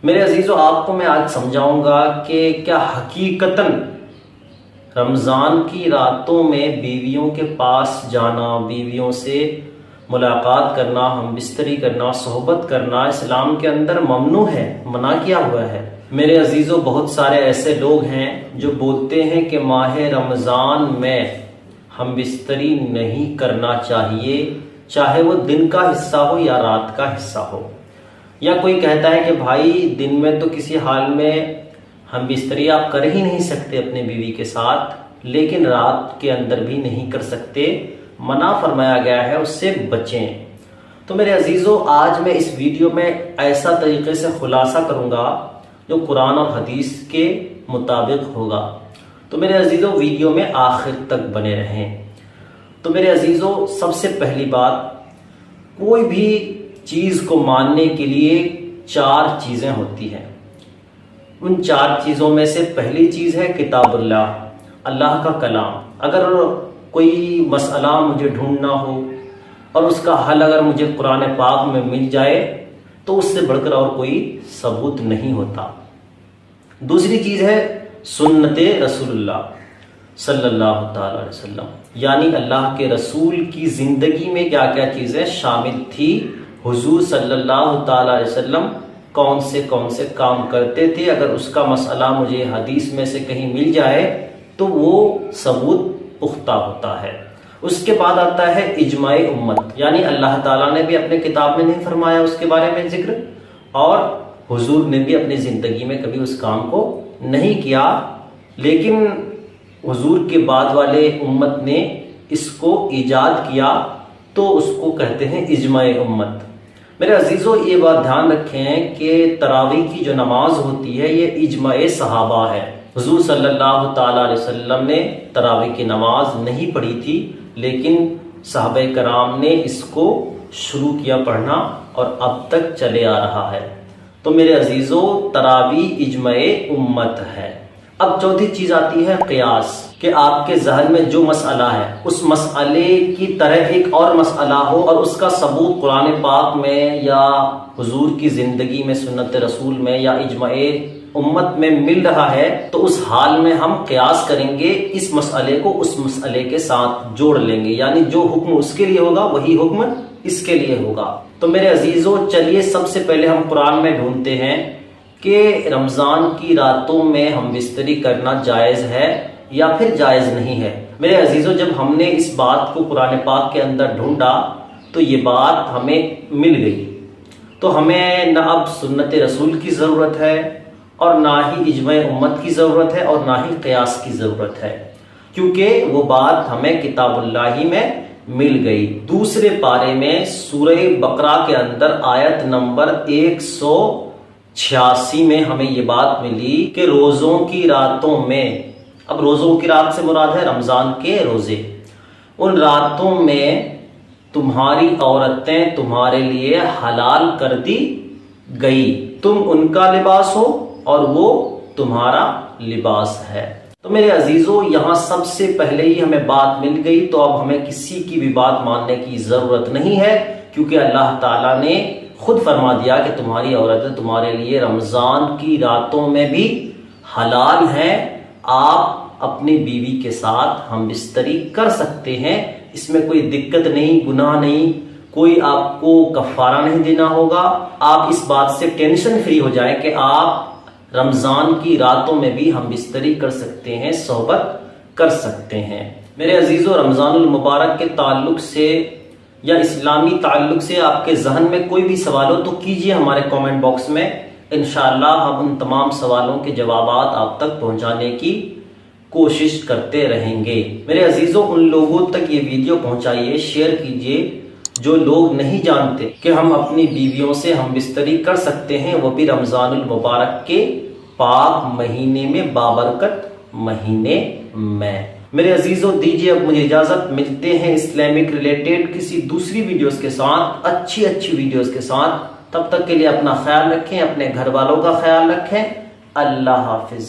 میرے عزیزو، آپ کو میں آج سمجھاؤں گا کہ کیا حقیقتاً رمضان کی راتوں میں بیویوں کے پاس جانا، بیویوں سے ملاقات کرنا، ہم بستری کرنا، صحبت کرنا اسلام کے اندر ممنوع ہے، منع کیا ہوا ہے۔ میرے عزیزو، بہت سارے ایسے لوگ ہیں جو بولتے ہیں کہ ماہ رمضان میں ہم بستری نہیں کرنا چاہیے، چاہے وہ دن کا حصہ ہو یا رات کا حصہ ہو۔ یا کوئی کہتا ہے کہ بھائی دن میں تو کسی حال میں ہم بستری آپ کر ہی نہیں سکتے اپنے بیوی کے ساتھ، لیکن رات کے اندر بھی نہیں کر سکتے، منع فرمایا گیا ہے، اس سے بچیں۔ تو میرے عزیزو، آج میں اس ویڈیو میں ایسا طریقے سے خلاصہ کروں گا جو قرآن اور حدیث کے مطابق ہوگا۔ تو میرے عزیزو، ویڈیو میں آخر تک بنے رہیں۔ تو میرے عزیزو، سب سے پہلی بات، کوئی بھی چیز کو ماننے کے لیے 4 چیزیں ہوتی ہیں۔ ان 4 چیزوں میں سے پہلی چیز ہے کتاب اللہ کا کلام۔ اگر کوئی مسئلہ مجھے ڈھونڈنا ہو اور اس کا حل اگر مجھے قرآن پاک میں مل جائے تو اس سے بڑھ کر اور کوئی ثبوت نہیں ہوتا۔ دوسری چیز ہے سنت رسول اللہ صلی اللہ تعالی علیہ وسلم، یعنی اللہ کے رسول کی زندگی میں کیا کیا چیزیں شامل تھی، حضور صلی اللہ تعالی علیہ وسلم کون سے کام کرتے تھے۔ اگر اس کا مسئلہ مجھے حدیث میں سے کہیں مل جائے تو وہ ثبوت پختہ ہوتا ہے۔ اس کے بعد آتا ہے اجماع امت، یعنی اللہ تعالیٰ نے بھی اپنے کتاب میں نہیں فرمایا اس کے بارے میں ذکر، اور حضور نے بھی اپنی زندگی میں کبھی اس کام کو نہیں کیا، لیکن حضور کے بعد والے امت نے اس کو ایجاد کیا، تو اس کو کہتے ہیں اجماع امت۔ میرے عزیزو، یہ بات دھیان رکھیں کہ تراویح کی جو نماز ہوتی ہے یہ اجماع صحابہ ہے۔ حضور صلی اللہ تعالی علیہ وسلم نے تراویح کی نماز نہیں پڑھی تھی، لیکن صحابہ کرام نے اس کو شروع کیا پڑھنا اور اب تک چلے آ رہا ہے۔ تو میرے عزیزو، تراویح اجماع امت ہے۔ اب چوتھی چیز آتی ہے قیاس، کہ آپ کے ذہن میں جو مسئلہ ہے اس مسئلے کی طرح ایک اور مسئلہ ہو اور اس کا ثبوت قرآن پاک میں یا حضور کی زندگی میں، سنت رسول میں یا اجماع امت میں مل رہا ہے، تو اس حال میں ہم قیاس کریں گے، اس مسئلے کو اس مسئلے کے ساتھ جوڑ لیں گے، یعنی جو حکم اس کے لیے ہوگا وہی حکم اس کے لیے ہوگا۔ تو میرے عزیزو، چلیے سب سے پہلے ہم قرآن میں ڈھونڈتے ہیں کہ رمضان کی راتوں میں ہم بستری کرنا جائز ہے یا پھر جائز نہیں ہے۔ میرے عزیزو، جب ہم نے اس بات کو قرآن پاک کے اندر ڈھونڈا تو یہ بات ہمیں مل گئی، تو ہمیں نہ اب سنت رسول کی ضرورت ہے اور نہ ہی اجماع امت کی ضرورت ہے اور نہ ہی قیاس کی ضرورت ہے، کیونکہ وہ بات ہمیں کتاب اللہ ہی میں مل گئی۔ دوسرے پارے میں سورہ بقرہ کے اندر آیت نمبر 186 میں ہمیں یہ بات ملی کہ روزوں کی راتوں میں، اب روزوں کی رات سے مراد ہے رمضان کے روزے، ان راتوں میں تمہاری عورتیں تمہارے لیے حلال کر دی گئی، تم ان کا لباس ہو اور وہ تمہارا لباس ہے۔ تو میرے عزیزو، یہاں سب سے پہلے ہی ہمیں بات مل گئی، تو اب ہمیں کسی کی بھی بات ماننے کی ضرورت نہیں ہے، کیونکہ اللہ تعالیٰ نے خود فرما دیا کہ تمہاری عورتیں تمہارے لیے رمضان کی راتوں میں بھی حلال ہیں، آپ اپنی بیوی کے ساتھ ہم بستری کر سکتے ہیں، اس میں کوئی دقت نہیں، گناہ نہیں، کوئی آپ کو کفارہ نہیں دینا ہوگا۔ آپ اس بات سے ٹینشن فری ہو جائیں کہ آپ رمضان کی راتوں میں بھی ہم بستری کر سکتے ہیں، صحبت کر سکتے ہیں۔ میرے عزیزو، رمضان المبارک کے تعلق سے یا اسلامی تعلق سے آپ کے ذہن میں کوئی بھی سوال ہو تو کیجئے ہمارے کامنٹ باکس میں، انشاءاللہ ہم ان تمام سوالوں کے جوابات آپ تک پہنچانے کی کوشش کرتے رہیں گے۔ میرے عزیزو، ان لوگوں تک یہ ویڈیو پہنچائیے، شیئر کیجئے جو لوگ نہیں جانتے کہ ہم اپنی بیویوں سے ہم بستری کر سکتے ہیں، وہ بھی رمضان المبارک کے پاک مہینے میں، بابرکت مہینے میں۔ میرے عزیزو، دیجئے اب مجھے اجازت، ملتے ہیں اسلامک ریلیٹڈ کسی دوسری ویڈیوز کے ساتھ، اچھی ویڈیوز کے ساتھ۔ تب تک کے لیے اپنا خیال رکھیں، اپنے گھر والوں کا خیال رکھیں۔ اللہ حافظ۔